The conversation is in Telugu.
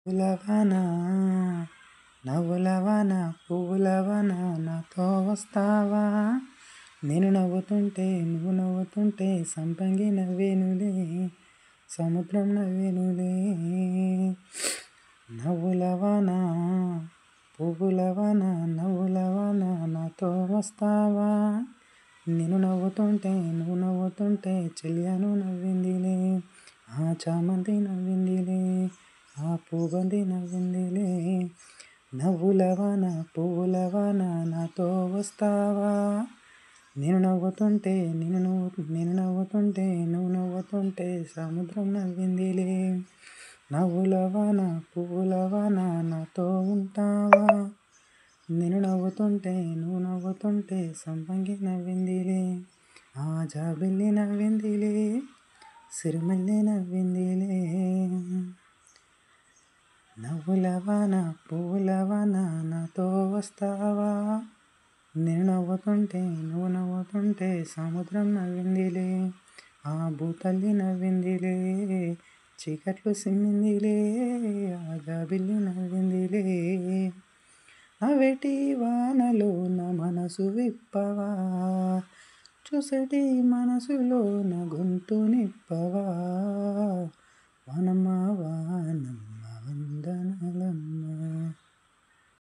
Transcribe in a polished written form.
పులవన నవ్వులవన పువ్వులవన నాతో వస్తావా? నేను నవ్వుతుంటే నువ్వు నవ్వుతుంటే సంపంగి నవ్వేనులే, సముద్రం నవ్వేనులే. నవ్వులవన పువ్వులవన నవ్వులవన నాతో వస్తావా? నేను నవ్వుతుంటే నువ్వు నవ్వుతుంటే చెలియను నవ్విందిలే, ఆ చామంతి నవ్విందిలే, ఆ పూబంతి నవ్విందిలే. నవ్వులవన పువ్వులవన నాతో వస్తావా? నేను నవ్వుతుంటే నేను నవ్వుతుంటే నువ్వు నవ్వుతుంటే సముద్రం నవ్విందిలే. నవ్వులవన పువ్వులవన నాతో ఉంటావా? నేను నవ్వుతుంటే నువ్వు నవ్వుతుంటే సంపంగి నవ్విందిలే, ఆ జాబిల్లి నవ్విందిలే, సిరిమల్లి నవ్విందిలే. నవ్వులవన పువ్వులవన నాతో వస్తావా? నేను నవ్వుతుంటే నువ్వు నవ్వుతుంటే సముద్రం నవ్విందిలే, ఆ భూతల్లి నవ్విందిలే, చీకట్లు సిమ్మిందిలే, ఆ జాబిల్లి నవ్విందిలే. అవేటి వానలో నా మనసు విప్పవా, చూసటి మనసులో నా గొంతు నిప్పవా. వానమ్మ వానమ్మ వందనాలమ్మ.